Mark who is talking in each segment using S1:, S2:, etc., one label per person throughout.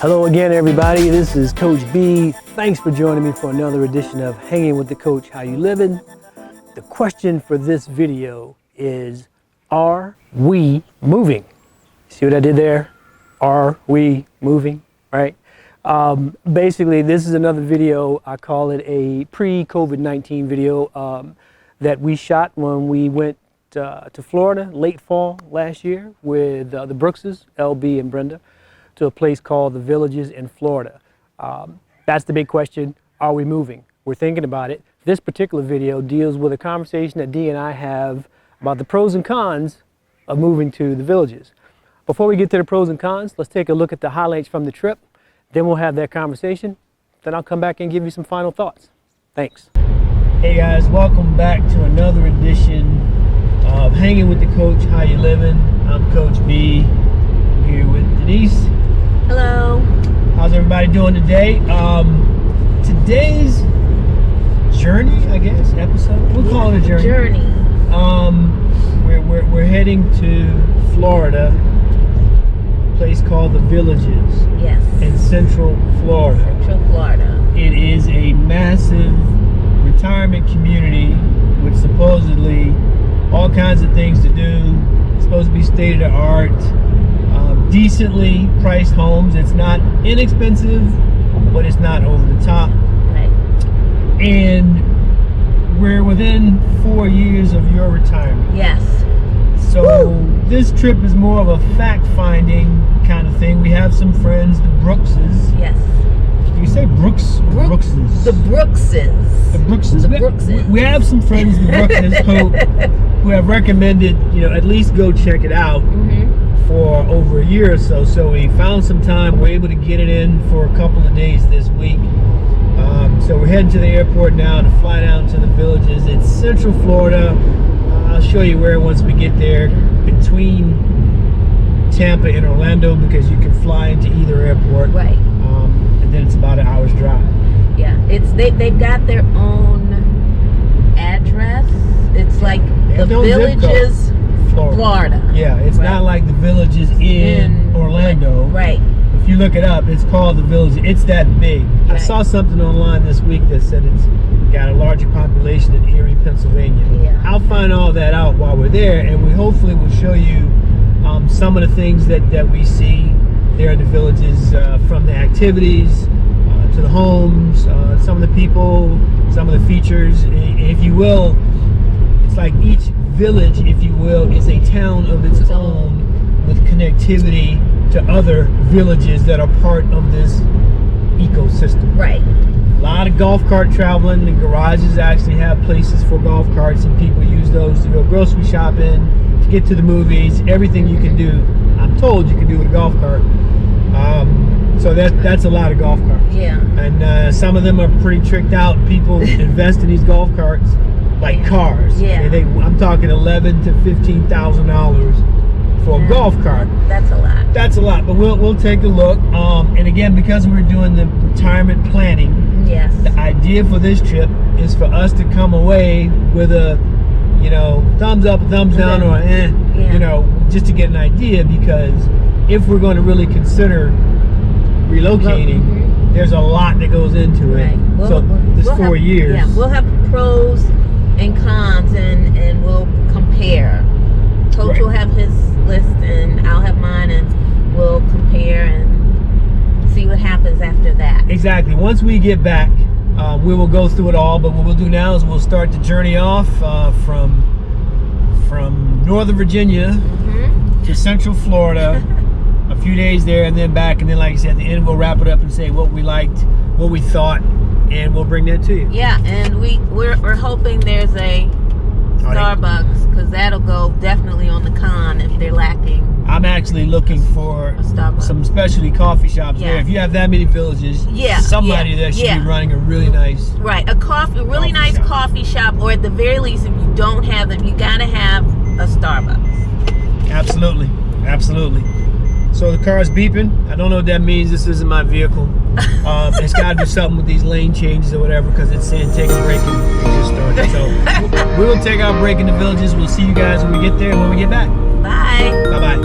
S1: Hello again, everybody. This is Coach B. Thanks for joining me for another edition of Hanging with the Coach. How you living? The question for this video is, are we moving? See what I did there? Are we moving? Right? Basically, this is another video. I call it a pre-COVID-19 video that we shot when we went to Florida late fall last year with the Brookses, LB and Brenda, to a place called the Villages in Florida. That's the big question. Are we moving? We're thinking about it. This particular video deals with a conversation that Dee and I have about the pros and cons of moving to the Villages. Before we get to the pros and cons, let's take a look at the highlights from the trip. Then we'll have that conversation. Then I'll come back and give you some final thoughts. Thanks. Hey guys, welcome back to another edition of Hanging with the Coach. How you living? I'm Coach B. I'm here with Denise.
S2: Hello.
S1: How's everybody doing today? Today's journey, I guess, episode. We'll call it a journey. We're heading to Florida, a place called the Villages.
S2: Yes.
S1: In Central Florida.
S2: Central Florida.
S1: It is a massive retirement community with supposedly all kinds of things to do. It's supposed to be state of the art. Decently priced homes. It's not inexpensive, but it's not over the top.
S2: Right.
S1: And we're within 4 years of your retirement.
S2: Yes.
S1: So this trip is more of a fact-finding kind of thing. We have some friends, the Brookses.
S2: Yes.
S1: Do you say Brooks or Brookses?
S2: The Brookses.
S1: The Brookses.
S2: The Brookses.
S1: We have some friends, the Brookses, who have recommended, at least go check it out. For over a year or so. So we found some time. We're able to get it in for a couple of days this week. So we're heading to the airport now to fly down to the Villages. It's Central Florida. I'll show you where once we get there, between Tampa and Orlando, because you can fly into either airport.
S2: Right.
S1: And then it's about an hour's drive.
S2: Yeah. They've got their own address. It's like the Villages, Florida.
S1: Yeah, it's not like the Villages in Orlando.
S2: Right.
S1: If you look it up, it's called the Village. It's that big.
S2: Right.
S1: I saw something online this week that said it's got a larger population in Erie, Pennsylvania.
S2: Yeah.
S1: I'll find all that out while we're there, and we hopefully will show you some of the things that we see there in the Villages, from the activities to the homes, some of the people, some of the features, if you will. It's like each village, if you will, is a town of its own with connectivity to other villages that are part of this ecosystem.
S2: Right.
S1: A lot of golf cart traveling. The garages actually have places for golf carts, and people use those to go grocery shopping, to get to the movies. Everything you can do, I'm told, you can do with a golf cart. So that's a lot of golf carts.
S2: Yeah.
S1: And some of them are pretty tricked out. People invest in these golf carts like cars.
S2: Yeah.
S1: I'm talking $11,000 to $15,000 for a golf cart.
S2: That's a lot.
S1: That's a lot, but we'll take a look. And again, because we're doing the retirement planning,
S2: Yes.
S1: the idea for this trip is for us to come away with a, thumbs up, thumbs down, or just to get an idea. Because if we're going to really consider relocating, there's a lot that goes into it.
S2: Right.
S1: This 4 years.
S2: Yeah, we'll have pros and cons, and we'll compare. Coach will have his list, and I'll have mine, and we'll compare and see what happens after that.
S1: Exactly. Once we get back, we will go through it all. But what we'll do now is we'll start the journey off from Northern Virginia to Central Florida. A few days there and then back, and then, like I said, at the end we'll wrap it up and say what we liked, what we thought, and we'll bring that to you.
S2: Yeah, and we're hoping there's a Starbucks, because that'll go definitely on the con if they're lacking.
S1: I'm actually looking for some specialty coffee shops there. If you have that many villages, somebody there should be running a really nice
S2: really nice coffee shop, or at the very least, if you don't have them, you gotta have a Starbucks.
S1: Absolutely. So the car's beeping. I don't know what that means. This isn't my vehicle. It's got to do something with these lane changes or whatever, because it's saying take a break and it just started. So we will take our break in the Villages. We'll see you guys when we get there and when we get back.
S2: Bye.
S1: Bye-bye.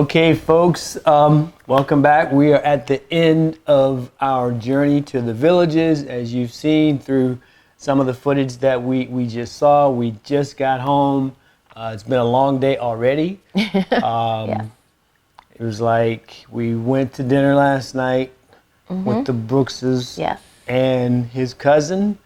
S1: Okay, folks, welcome back. We are at the end of our journey to the villages. As you've seen through some of the footage that we just saw, we just got home. It's been a long day already.
S2: Yeah.
S1: It was like we went to dinner last night with the Brookses
S2: Yes.
S1: and his cousin.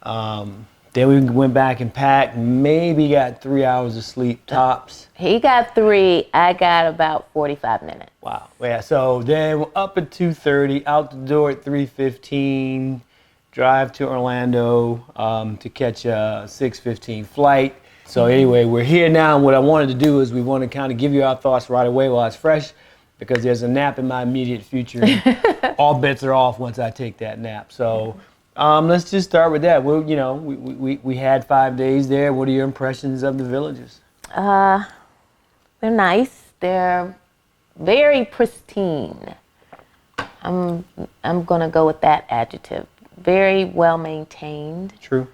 S1: Then we went back and packed, maybe got 3 hours of sleep tops.
S2: He got 3, I got about 45 minutes.
S1: Wow. Yeah, so then we're up at 2:30, out the door at 3:15, drive to Orlando to catch a 6:15 flight. So anyway, we're here now, and what I wanted to do is we want to kind of give you our thoughts right away while it's fresh, because there's a nap in my immediate future. And all bets are off once I take that nap. So let's just start with that. Well, you know, we had 5 days there. What are your impressions of the villages?
S2: They're nice. They're very pristine. I'm gonna go with that adjective. Very well maintained.
S1: True.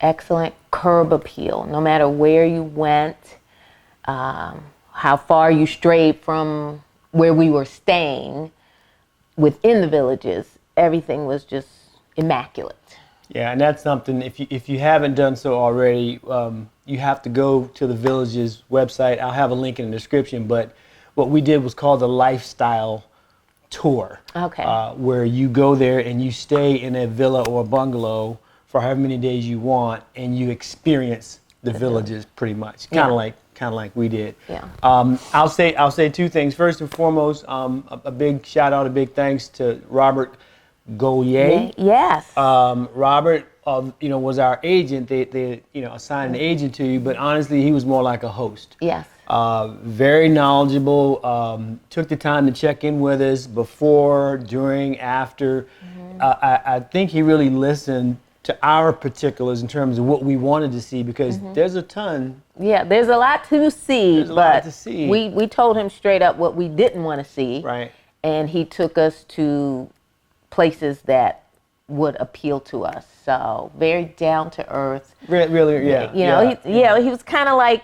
S2: Excellent curb appeal. No matter where you went, how far you strayed from where we were staying within the villages, everything was just immaculate.
S1: Yeah, and that's something, if you haven't done so already, you have to go to the village's website. I'll have a link in the description, but what we did was called the lifestyle tour.
S2: Okay.
S1: Where you go there and you stay in a villa or a bungalow for however many days you want, and you experience the villages pretty much, kind of like we did.
S2: Yeah.
S1: I'll say two things. First and foremost, a big shout out, a big thanks to Robert.Gaulier.
S2: Yes.
S1: Robert, was our agent. They assigned an agent to you, but honestly, he was more like a host.
S2: Yes.
S1: Very knowledgeable. Took the time to check in with us before, during, after. I think he really listened to our particulars in terms of what we wanted to see, because there's a ton.
S2: Yeah, there's a lot to see.
S1: There's a lot to see.
S2: We told him straight up what we didn't want to see.
S1: Right.
S2: And he took us to places that would appeal to us. So very down to earth.
S1: Really, yeah.
S2: He was kind of like,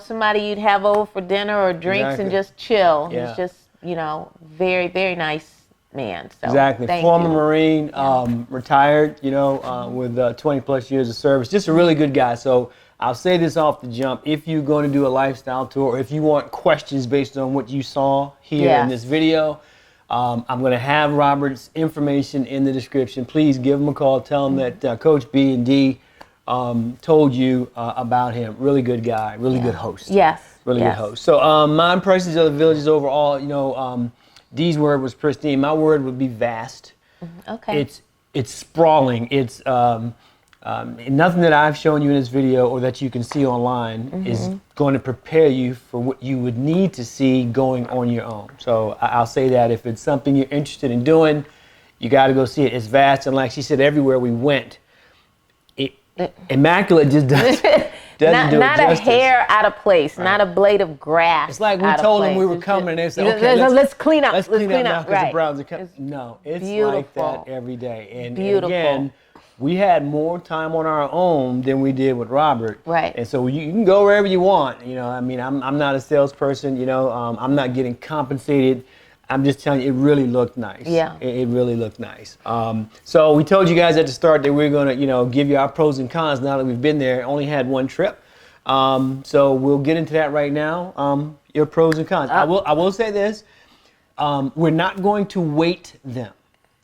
S2: somebody you'd have over for dinner or drinks and just chill.
S1: Yeah.
S2: He's just, very, very nice man. So
S1: exactly.
S2: thank
S1: Former
S2: you.
S1: Marine, retired, with 20 plus years of service. Just a really good guy. So I'll say this off the jump. If you're going to do a lifestyle tour, or if you want questions based on what you saw here in this video, I'm going to have Robert's information in the description. Please give him a call. Tell him that Coach B and D told you about him. Really good guy. Really good host.
S2: Yes.
S1: Really good host. So my impressions of the villages overall, D's word was pristine. My word would be vast.
S2: Okay.
S1: It's sprawling. It's nothing that I've shown you in this video or that you can see online is going to prepare you for what you would need to see going on your own. So I'll say that if it's something you're interested in doing, you got to go see it. It's vast, and like she said, everywhere we went, immaculate just doesn't do it
S2: not
S1: justice.
S2: a hair out of place, not a blade of grass.
S1: It's like we told them we were coming, and they said, "Okay,
S2: let's clean up.
S1: Let's clean up now because
S2: right.
S1: the Browns are coming." No, it's like that every day. And again, we had more time on our own than we did with Robert.
S2: Right.
S1: And so you can go wherever you want. I'm not a salesperson. I'm not getting compensated. I'm just telling you, it really looked nice.
S2: Yeah.
S1: It really looked nice. So we told you guys at the start that we were going to, give you our pros and cons now that we've been there. Only had one trip. So we'll get into that right now. Your pros and cons. I will say this. We're not going to weight them.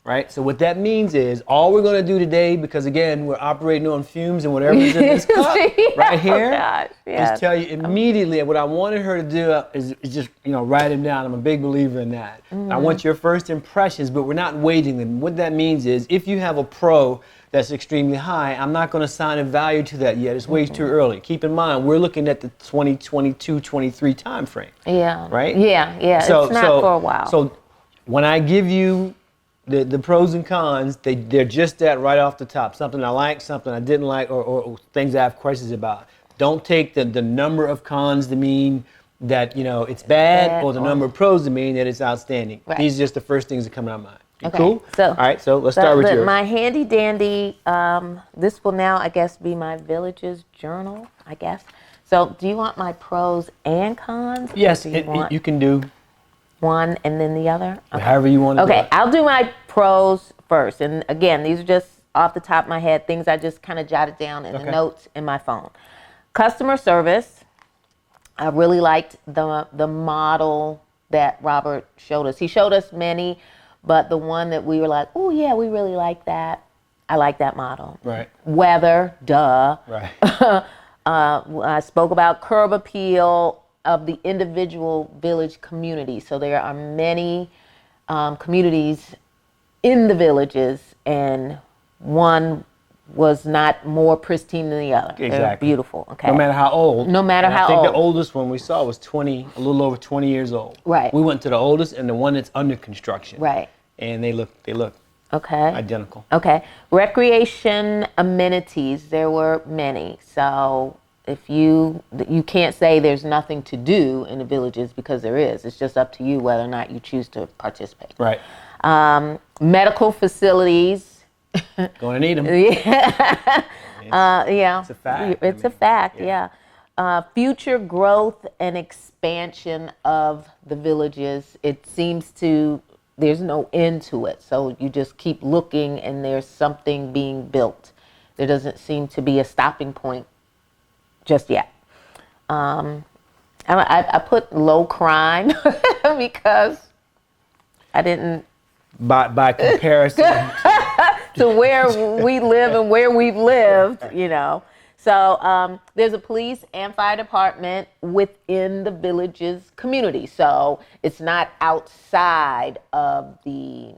S1: Right? So what that means is all we're going to do today, because again, we're operating on fumes and whatever's in this cup right here, is tell you immediately what I wanted her to do is just, write them down. I'm a big believer in that. I want your first impressions, but we're not weighting them. What that means is if you have a pro that's extremely high, I'm not going to assign a value to that yet. It's way too early. Keep in mind, we're looking at the 2022, 23 time frame. Yeah. Right?
S2: Yeah. So, it's not for a while.
S1: So when I give you the pros and cons, they're just that right off the top. Something I like, something I didn't like, or things I have questions about. Don't take the number of cons to mean that it's bad, or the number of pros to mean that it's outstanding. Right. These are just the first things that come to my mind. Okay. Cool?
S2: So,
S1: all right, so let's start with yours.
S2: My handy dandy, this will now, I guess, be my village's journal, I guess. So do you want my pros and cons?
S1: Yes,
S2: Or do you want
S1: you can do
S2: one and then the other? Okay.
S1: however you want to do
S2: Okay,
S1: it.
S2: I'll do my pros first. And again, these are just off the top of my head, things I just kind of jotted down in the notes in my phone. Customer service. I really liked the model that Robert showed us. He showed us many, but the one that we were like, oh yeah, we really like that. I like that model.
S1: Right.
S2: Weather, duh.
S1: Right.
S2: I spoke about curb appeal of the individual village community. So there are many communities in the villages, and one was not more pristine than the other.
S1: Exactly.
S2: They're beautiful. Okay.
S1: No matter how old.
S2: No matter
S1: and
S2: how
S1: I think
S2: old.
S1: the oldest one we saw was a little over 20 years old.
S2: Right.
S1: We went to the oldest and the one that's under construction.
S2: Right.
S1: And they look
S2: Okay.
S1: identical.
S2: Okay. Recreation amenities, there were many. So if you can't say there's nothing to do in the villages, because there is. It's just up to you whether or not you choose to participate.
S1: Right.
S2: Medical facilities.
S1: Going to need them.
S2: Yeah. Yeah.
S1: It's a fact.
S2: It's a fact, yeah. Future growth and expansion of the villages. It seems there's no end to it. So you just keep looking and there's something being built. There doesn't seem to be a stopping point just yet. I put low crime because I didn't.
S1: By comparison.
S2: To where we live and where we've lived, you know. So there's a police and fire department within the village's community. So it's not outside of the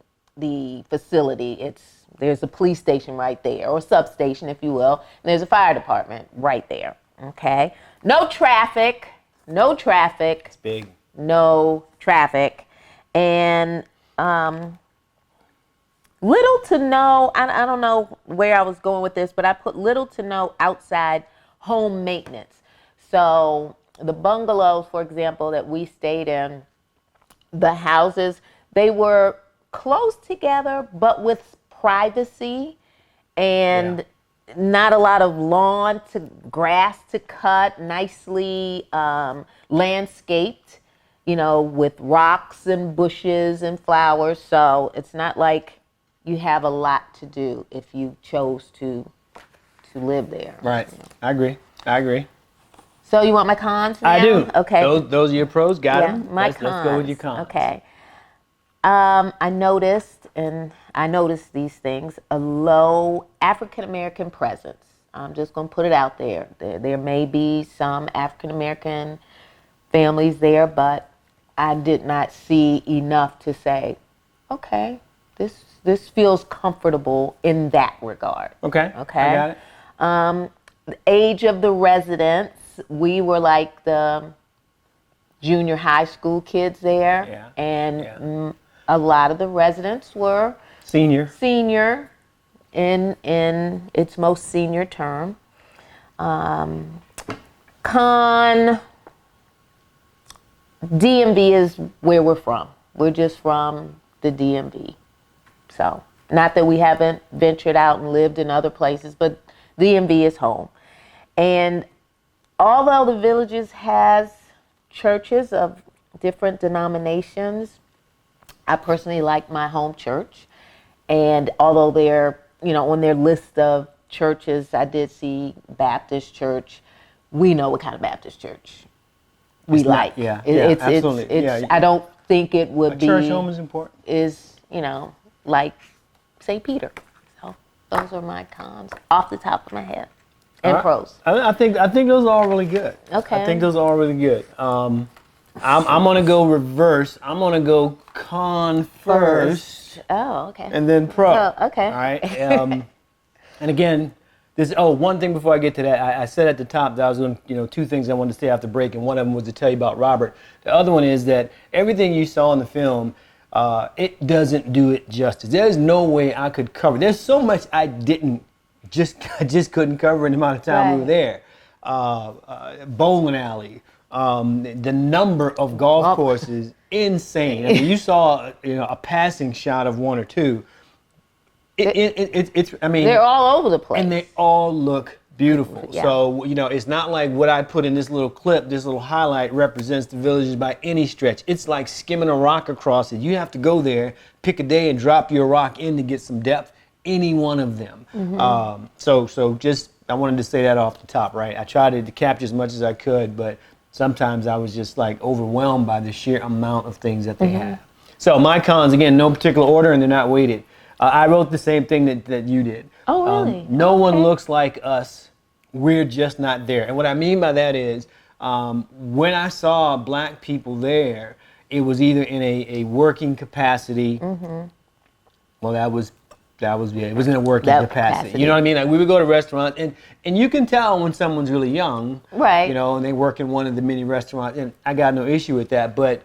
S2: facility. There's a police station right there, or substation, if you will. And there's a fire department right there. Okay. No traffic.
S1: It's big.
S2: No traffic. And little to no, I don't know where I was going with this, but I put little to no outside home maintenance. So the bungalows, for example, that we stayed in, the houses, they were close together, but with privacy and not a lot of grass to cut, nicely landscaped, you know, with rocks and bushes and flowers. So it's not like you have a lot to do if you chose to live there.
S1: Right.
S2: You know.
S1: I agree.
S2: So you want my cons now?
S1: I do.
S2: Okay.
S1: Those are your pros. Got them.
S2: My
S1: Let's go with your cons.
S2: Okay. I noticed these things, a low African American presence. I'm just going to put it out there. There may be some African American families there, but I did not see enough to say, okay, this feels comfortable in that regard.
S1: Okay. I got it.
S2: The age of the residents, we were like the junior high school kids there.
S1: Yeah.
S2: And a lot of the residents were
S1: Senior
S2: in its most senior term. Con, DMV is where we're from. We're just from the DMV. So, not that we haven't ventured out and lived in other places, but DMV is home. And although the villages has churches of different denominations, I personally like my home church. And although they're, you know, on their list of churches, I did see Baptist church. We know what kind of Baptist church we like.
S1: Absolutely.
S2: I don't think it would be.
S1: Church home is important.
S2: You know, like St. Peter. So those are my cons off the top of my head. And pros.
S1: I think those are all really good.
S2: Okay.
S1: I think those are all really good. I'm gonna go reverse. I'm gonna go con first.
S2: Oh, okay.
S1: And then pro.
S2: Oh, okay.
S1: All right. And again, one thing before I get to that, I said at the top that I was going to, two things I wanted to say after break, and one of them was to tell you about Robert. The other one is that everything you saw in the film, it doesn't do it justice. There's no way I could cover. There's so much I just couldn't cover in the amount of time we were there. Bowling alley, the number of golf courses, insane. I mean, you saw a passing shot of one or two. I mean,
S2: they're all over the place,
S1: and they all look Beautiful.
S2: Yeah.
S1: So, you know, it's not like what I put in this little clip, this little highlight represents the villages by any stretch. It's like skimming a rock across it. You have to go there, pick a day and drop your rock in to get some depth, any one of them. So just, I wanted to say that off the top, right? I tried to capture as much as I could, but sometimes I was just like overwhelmed by the sheer amount of things that they have. So my cons, again, no particular order and they're not weighted. I wrote the same thing that you did.
S2: Oh, really?
S1: No one looks like us. We're just not there. And what I mean by that is, when I saw black people there, it was either in a working capacity. Well, it was in a working capacity. You know what I mean? Like we would go to restaurants, and you can tell when someone's really young,
S2: right?
S1: You know, and they work in one of the many restaurants, and I got no issue with that. But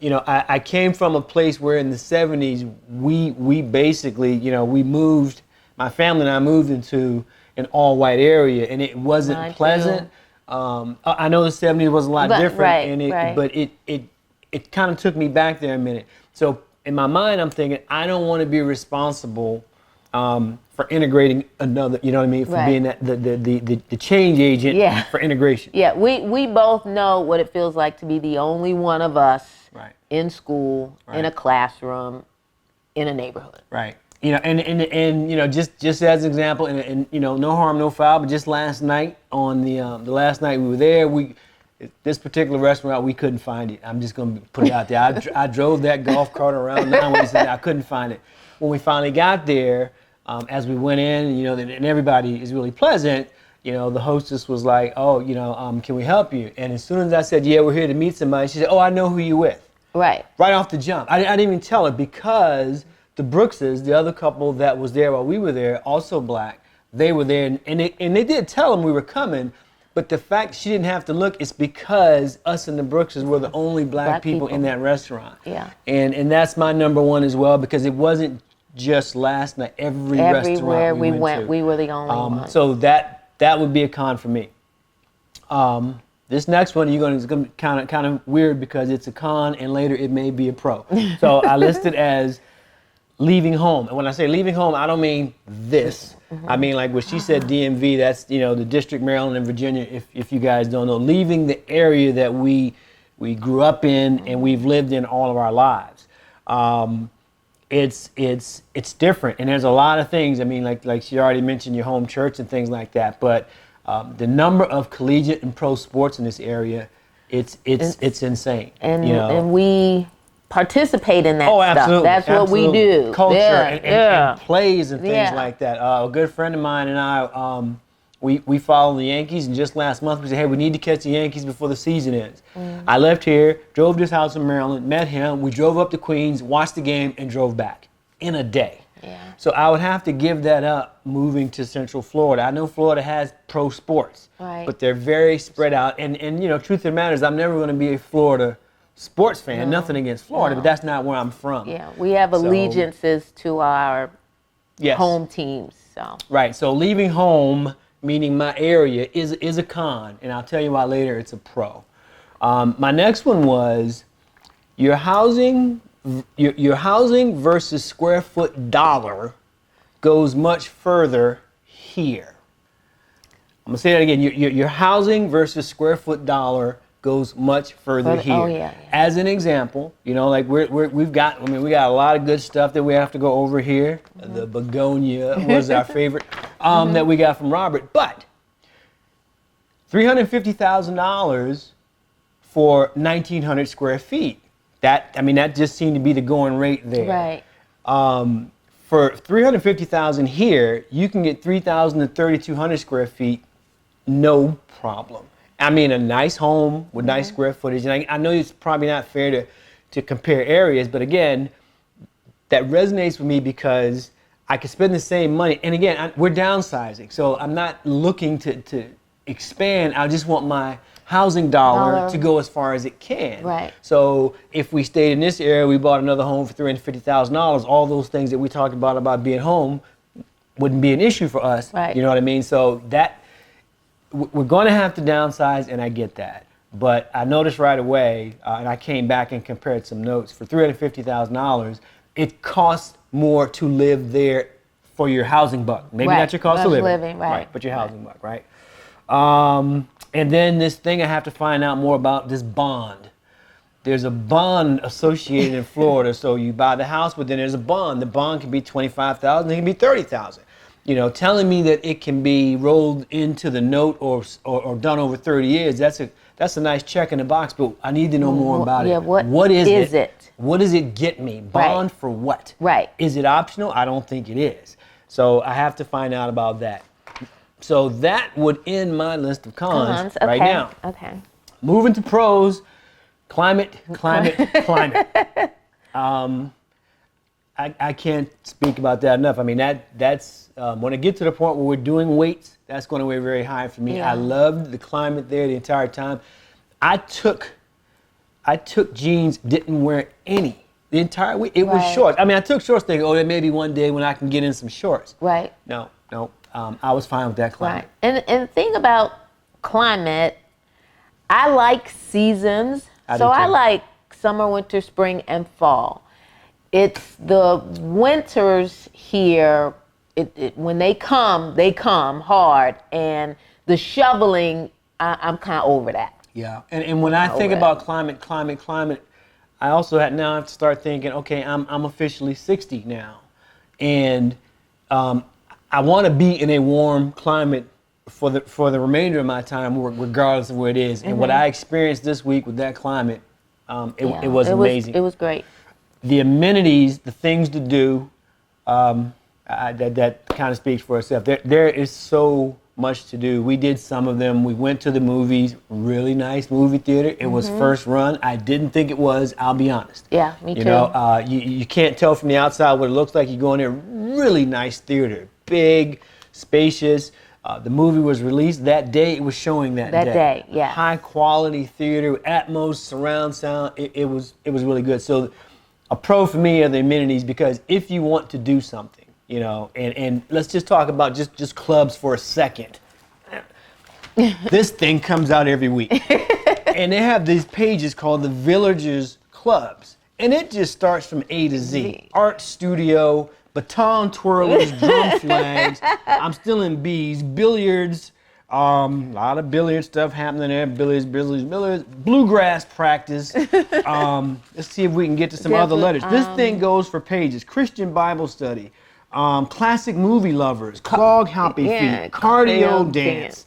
S1: you know, I came from a place where in the 70s we basically, you know, we moved. My family and I moved into an all-white area, and it wasn't pleasant. I know the 70s was a lot different, but it kind of took me back there a minute. So in my mind, I'm thinking I don't want to be responsible for integrating another. You know what I mean? For being that the change agent for integration.
S2: Yeah, we both know what it feels like to be the only one of us in school, in a classroom, in a neighborhood.
S1: Right. You know, and you know, just as an example, and you know, no harm, no foul, but just last night on the last night we were there, this particular restaurant, we couldn't find it. I'm just gonna put it out there. I drove that golf cart around 9 ways and I couldn't find it. When we finally got there, as we went in, you know, and everybody is really pleasant. You know, the hostess was like, "Oh, you know, can we help you?" And as soon as I said, "Yeah, we're here to meet somebody," she said, "Oh, I know who you with." Right off the jump. I didn't even tell her because the Brookses, the other couple that was there while we were there, also black, they were there, and they did tell them we were coming, but the fact she didn't have to look is because us and the Brookses were the only black people in that restaurant. Yeah. And that's my number one as well, because it wasn't just last night. Everywhere we went, we were the only one. So that would be a con for me. This next one, is going to be kind of weird because it's a con and later it may be a pro. So I listed as leaving home. And when I say leaving home, I don't mean this. I mean like what she said, DMV, that's, you know, the District, Maryland and Virginia, if you guys don't know. Leaving the area that we grew up in and we've lived in all of our lives. It's different. And there's a lot of things. I mean, like she already mentioned your home church and things like that. But the number of collegiate and pro sports in this area, it's insane. And, you know? And we participate in that stuff. Absolutely. That's what we do. Culture and plays and things like that. A good friend of mine and I, we follow the Yankees, and just last month we said, hey, we need to catch the Yankees before the season ends. I left here, drove to his house in Maryland, met him, we drove up to Queens, watched the game, and drove back in a day. So I would have to give that up moving to Central Florida. I know Florida has pro sports, but they're very spread out. And you know, truth of the matter is I'm never going to be a Florida sports fan. Nothing against Florida, but that's not where I'm from. Yeah, we have allegiances to our home teams. So right. So leaving home, meaning my area, is a con, and I'll tell you why later. It's a pro. My next one was your housing versus square foot dollar goes much further here. I'm gonna say that again. Your housing versus square foot dollar goes much further here. As an example, you know, like we got a lot of good stuff that we have to go over here. The begonia was our favorite that we got from Robert, but $350,000 for 1,900 square feet. That just seemed to be the going rate there. Right. For $350,000 here, you can get 3,000 to 3,200 square feet, no problem. I mean, a nice home with nice square footage. And I know it's probably not fair to compare areas, but again, that resonates with me because I could spend the same money. And again, we're downsizing, so I'm not looking to expand. I just want my housing dollar to go as far as it can. Right. So if we stayed in this area, we bought another home for $350,000, all those things that we talked about being home wouldn't be an issue for us. Right. You know what I mean? So that we're going to have to downsize, and I get that. But I noticed right away, and I came back and compared some notes, for $350,000, it costs more to live there for your housing buck. Maybe
S2: Right.
S1: not your cost of living.
S2: Right.
S1: But your housing buck, right? And then this thing I have to find out more about, this bond. There's a bond associated in Florida. So you buy the house, but then there's a bond. The bond can be $25,000, it can be $30,000. You know, telling me that it can be rolled into the note or done over 30 years, that's a nice check in the box, but I need to know more about it. What is it? What does it get me? Bond for what?
S2: Right.
S1: Is it optional? I don't think it is. So I have to find out about that. So that would end my list of cons right now.
S2: Okay.
S1: Moving to pros. Climate. I can't speak about that enough. I mean, that's when I get to the point where we're doing weights, that's going to weigh very high for me.
S2: Yeah.
S1: I loved the climate there the entire time. I took jeans, didn't wear any the entire week. It was shorts. I mean, I took shorts thinking, oh, there may be one day when I can get in some shorts.
S2: Right.
S1: No. I was fine with that climate.
S2: Right. And the thing about climate, I like seasons. I like summer, winter, spring, and fall. It's the winters here, when they come hard, and the shoveling, I'm kind of over that.
S1: Yeah, and when I think about climate, I also have to start thinking, okay, I'm officially 60 now, and I want to be in a warm climate for the remainder of my time, regardless of where it is. And what I experienced this week with that climate, it was amazing.
S2: It was great.
S1: The amenities, the things to do, that kind of speaks for itself. There is so much to do. We did some of them. We went to the movies, really nice movie theater. It was first run. I didn't think it was, I'll be honest.
S2: Yeah, me too.
S1: You know, you can't tell from the outside what it looks like. You go in there, really nice theater, big, spacious. The movie was released that day. It was showing that day.
S2: Yeah.
S1: High quality theater, Atmos, surround sound. It was really good. So a pro for me are the amenities, because if you want to do something, you know, and let's just talk about just clubs for a second. This thing comes out every week. And they have these pages called the Villagers Clubs. And it just starts from A to Z. Art studio, baton twirlers, drum flags. I'm still in B's. Billiards. A lot of billiard stuff happening there. Billiards. Bluegrass practice. Let's see if we can get to some other letters. This thing goes for pages. Christian Bible study. Classic movie lovers. Clog hopping feet. Cardio dance.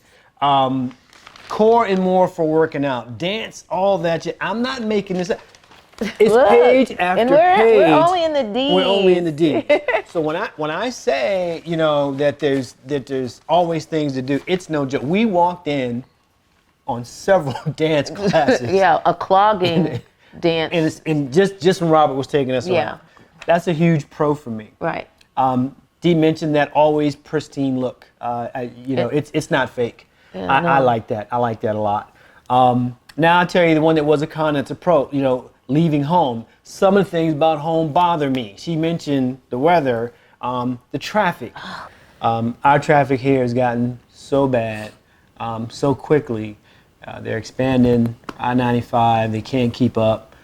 S1: Core and more for working out. Dance, all that. I'm not making this up. It's page after page.
S2: We're only in the D.
S1: We're only in the D. So when I say, you know, that there's always things to do, it's no joke. We walked in on several dance classes.
S2: Yeah, a clogging dance.
S1: And just when Robert was taking us around. That's a huge pro for me.
S2: Right.
S1: Dee mentioned that always pristine look. It's not fake.
S2: Yeah,
S1: I like that. I like that a lot. Now I'll tell you the one that was a con that's a pro. You know, leaving home. Some of the things about home bother me. She mentioned the weather, the traffic. Our traffic here has gotten so bad so quickly. They're expanding I-95. They can't keep up.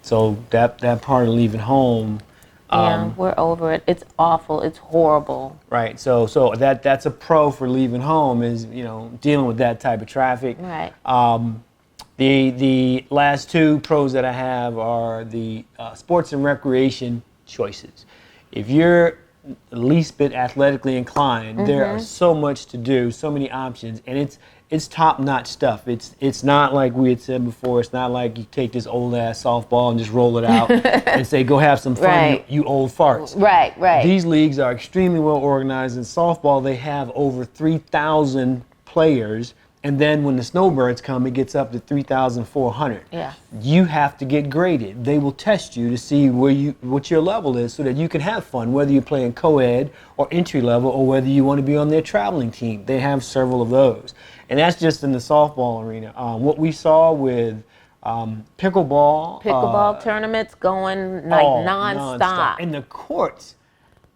S1: So that part of leaving home.
S2: We're over it. It's awful. It's horrible.
S1: Right. So that's a pro for leaving home, is, you know, dealing with that type of traffic.
S2: Right.
S1: The last two pros that I have are the sports and recreation choices. If you're the least bit athletically inclined, there are so much to do, so many options, and it's top-notch stuff. It's not like we had said before. It's not like you take this old-ass softball and just roll it out and say, go have some fun, you old farts.
S2: Right.
S1: These leagues are extremely well organized. In softball, they have over 3,000 players. And then when the snowbirds come, it gets up to 3,400.
S2: Yeah.
S1: You have to get graded. They will test you to see what your level is, so that you can have fun, whether you're playing co-ed or entry level, or whether you want to be on their traveling team. They have several of those. And that's just in the softball arena. What we saw with pickleball
S2: tournaments going like nonstop.
S1: And the courts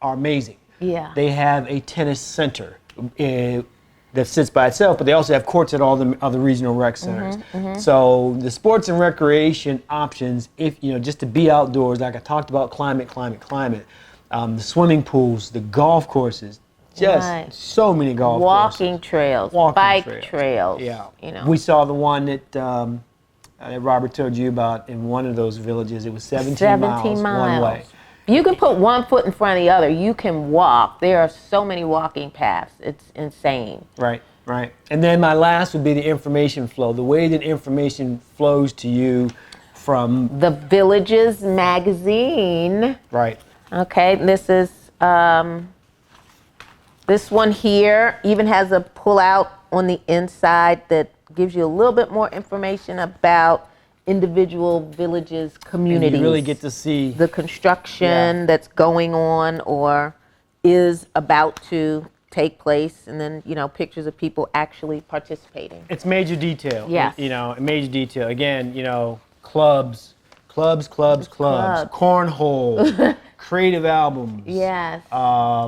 S1: are amazing.
S2: Yeah.
S1: They have a tennis center that sits by itself, but they also have courts at all the other regional rec centers. So the sports and recreation options, if you know, just to be outdoors, like I talked about, climate. the swimming pools, the golf courses, just
S2: Right.
S1: so many golf
S2: Walking
S1: courses.
S2: trails,
S1: Walking
S2: bike trails.
S1: Yeah.
S2: You know.
S1: We saw the one that Robert told you about in one of those villages. It was 17 miles one way.
S2: You can put one foot in front of the other. You can walk. There are so many walking paths. It's insane.
S1: Right, right. And then my last would be the information flow. The way that information flows to you from
S2: The Villages magazine.
S1: right.
S2: Okay, this is this one here even has a pull-out on the inside that gives you a little bit more information about individual villages, communities.
S1: And you really get to see
S2: the construction that's going on or is about to take place, and then, you know, pictures of people actually participating.
S1: it's major detail.
S2: Yes.
S1: You know, major detail. Again, you know, clubs, cornhole, creative albums.
S2: Yes.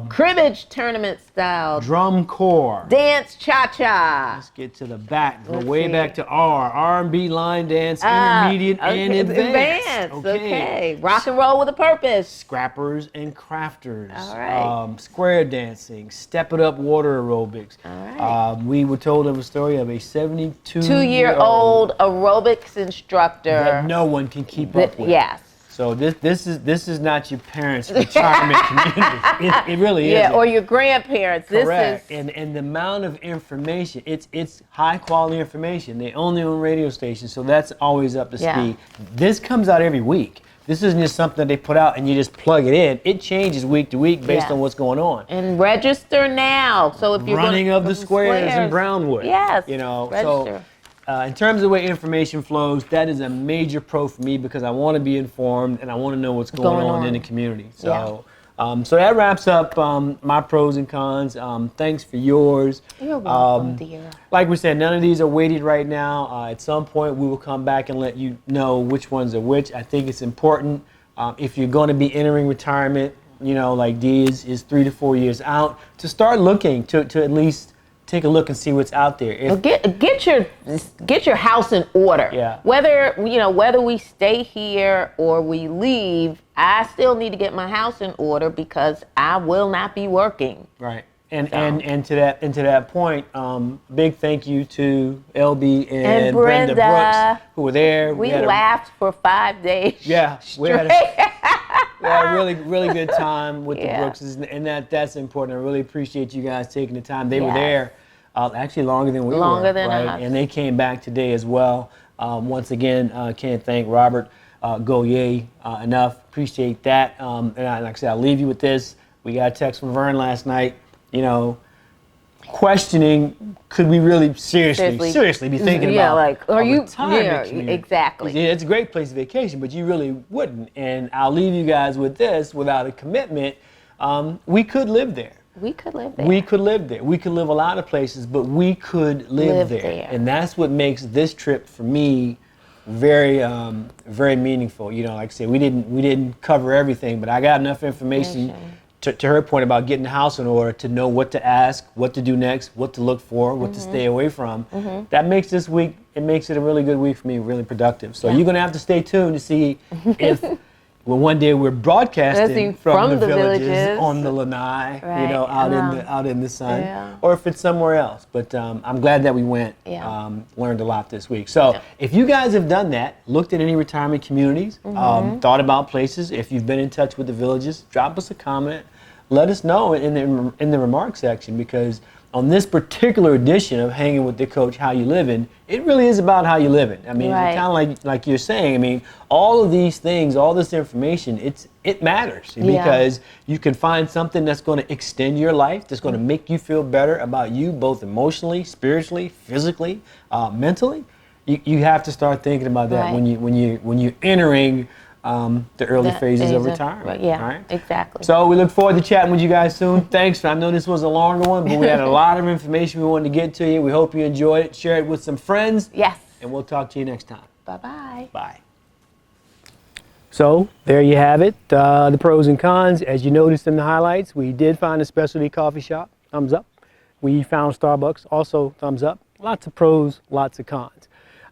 S2: Cribbage tournament style.
S1: Drum corps.
S2: Dance cha-cha.
S1: Let's get to the back. Go
S2: Let's
S1: way
S2: see.
S1: back to R&B, line dance, intermediate, and advanced.
S2: Okay. Rock and roll with a purpose.
S1: Scrappers and crafters.
S2: All right.
S1: Square dancing, step it up water aerobics.
S2: All right.
S1: We were told of a story of a 72-year-old
S2: Two-year-old aerobics instructor.
S1: that no one can keep up with.
S2: Yes.
S1: So this is not your parents' retirement community. It really is.
S2: Yeah, or your grandparents.
S1: Correct.
S2: This is
S1: And the amount of information, it's high quality information. They only own radio stations, so that's always up to
S2: Yeah.
S1: speed. This comes out every week. This isn't just something that they put out and you just plug it in. It changes week to week based
S2: Yes.
S1: on what's going on.
S2: and register now. So if you're
S1: Running
S2: gonna,
S1: of the squares in Brownwood.
S2: Yes.
S1: You know,
S2: Register.
S1: so in terms of the way information flows, that is a major pro for me because I want to be informed and I want to know what's going on in the community. So, so that wraps up my pros and cons. Thanks for yours.
S2: You're welcome, dear.
S1: Like we said, none of these are weighted right now. At some point, we will come back and let you know which ones are which. I think it's important if you're going to be entering retirement, you know, like Dee is 3 to 4 years out, to start looking to at least take a look and see what's out there. If,
S2: Get your house in order.
S1: Yeah.
S2: Whether we stay here or we leave, I still need to get my house in order because I will not be working.
S1: right. And to that point, big thank you to LB and Brenda Brooks who were there.
S2: We
S1: had
S2: laughed for 5 days.
S1: Yeah, we had a really good time with
S2: Yeah.
S1: the Brookses, and that's important. I really appreciate you guys taking the time. They were
S2: Yes.
S1: there actually longer than we were.
S2: Longer than
S1: right?
S2: us.
S1: And they came back today as well. Once again, can't thank Robert.Gaulier enough. Appreciate that. And like I said, I'll leave you with this. We got a text from Vern last night, you know, questioning, could we really seriously be thinking about
S2: like, are
S1: a
S2: you
S1: retirement community?
S2: exactly.
S1: Yeah, it's a great place to vacation, but you really wouldn't. And I'll leave you guys with this: without a commitment, we could live there.
S2: We could live there.
S1: We could live there. We could live a lot of places, but we could live there. And that's what makes this trip for me very, very meaningful. You know, like I said, we didn't cover everything, but I got enough information. To her point about getting the house in order to know what to ask, what to do next, what to look for, what to stay away from. That makes this week, it makes it a really good week for me, really productive. So you're going to have to stay tuned to see if one day we're broadcasting from the villages on the lanai, you know, out in the sun, or if it's somewhere else. But I'm glad that we went, learned a lot this week. So if you guys have done that, looked at any retirement communities, thought about places, if you've been in touch with the villages, drop us a comment. Let us know in the remarks section, because on this particular edition of Hanging with the Coach, How You Livin', it really is about how you living. I mean, kind of like you're saying. I mean, all of these things, all this information, it matters because you can find something that's going to extend your life, that's going to make you feel better about you, both emotionally, spiritually, physically, mentally. You have to start thinking about that when you're entering the early phases of retirement.
S2: Exactly.
S1: So we look forward to chatting with you guys soon. Thanks. I know this was a longer one, but we had a lot of information we wanted to get to you. We hope you enjoyed it. Share it with some friends.
S2: Yes.
S1: And we'll talk to you next time.
S2: Bye-bye.
S1: Bye. So there you have it, the pros and cons. As you noticed in the highlights, we did find a specialty coffee shop, thumbs up. We found Starbucks, also thumbs up. Lots of pros, lots of cons.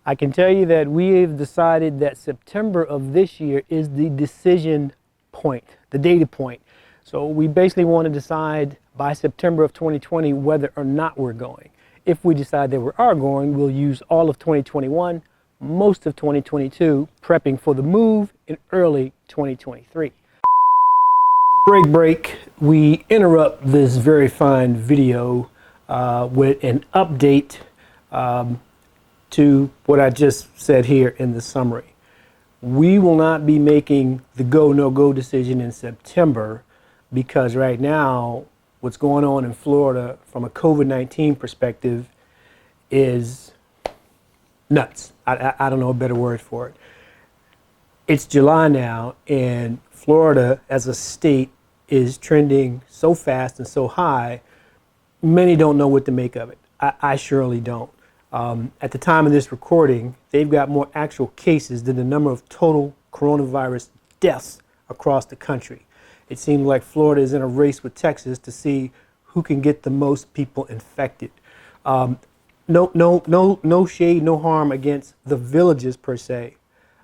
S1: I can tell you that we have decided that September of this year is the decision point, the data point. So we basically want to decide by September of 2020 whether or not we're going. If we decide that we are going, we'll use all of 2021, most of 2022, prepping for the move in early 2023. Break. We interrupt this very fine video with an update to what I just said here in the summary. We will not be making the go, no go decision in September because right now what's going on in Florida from a COVID-19 perspective is nuts. I don't know a better word for it. It's July now, and Florida as a state is trending so fast and so high, many don't know what to make of it. I surely don't. At the time of this recording, they've got more actual cases than the number of total coronavirus deaths across the country. It seems like Florida is in a race with Texas to see who can get the most people infected. No shade, no harm against the villages per se,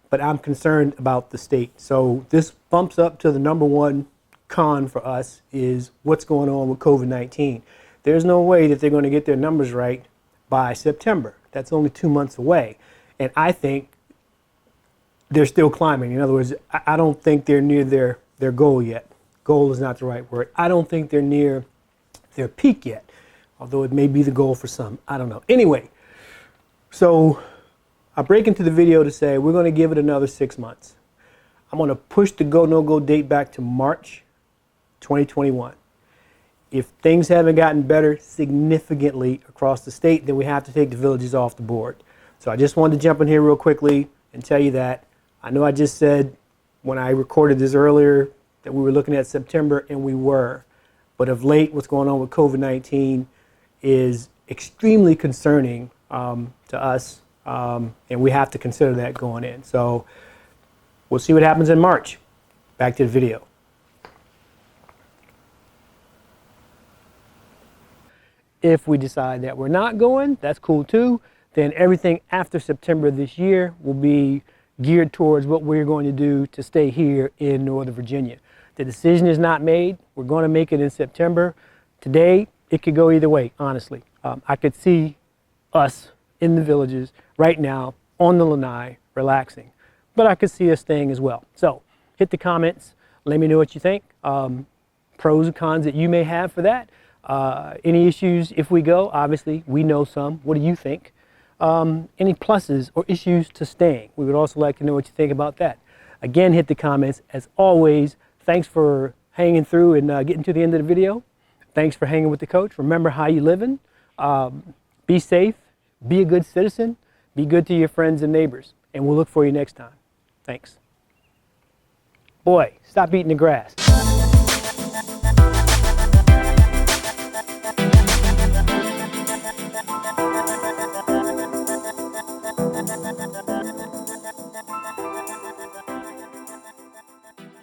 S1: but I'm concerned about the state. So this bumps up to the number one con for us is what's going on with COVID-19. There's no way that they're going to get their numbers right by September. That's only 2 months away. And I think they're still climbing. In other words, I don't think they're near their goal yet. Goal is not the right word. I don't think they're near their peak yet, although it may be the goal for some. I don't know. Anyway, so I break into the video to say we're going to give it another 6 months. I'm going to push the go, no go date back to March 2021. If things haven't gotten better significantly across the state, then we have to take the villages off the board. So I just wanted to jump in here real quickly and tell you that. I know I just said when I recorded this earlier that we were looking at September, and we were. But of late, what's going on with COVID-19 is extremely concerning to us, and we have to consider that going in. So we'll see what happens in March. Back to the video. If we decide that we're not going, that's cool too. Then everything after September this year will be geared towards what we're going to do to stay here in Northern Virginia. The decision is not made. We're going to make it in September. Today, it could go either way, honestly. I could see us in the villages right now on the lanai relaxing, but I could see us staying as well. So hit the comments. Let me know what you think. Pros and cons that you may have for that. Any issues if we go? Obviously, we know some. What do you think? Any pluses or issues to staying? We would also like to know what you think about that. Again, hit the comments. As always, thanks for hanging through and getting to the end of the video. Thanks for hanging with the coach. Remember how you living. Be safe. Be a good citizen. Be good to your friends and neighbors. And we'll look for you next time. Thanks. Boy, stop eating the grass.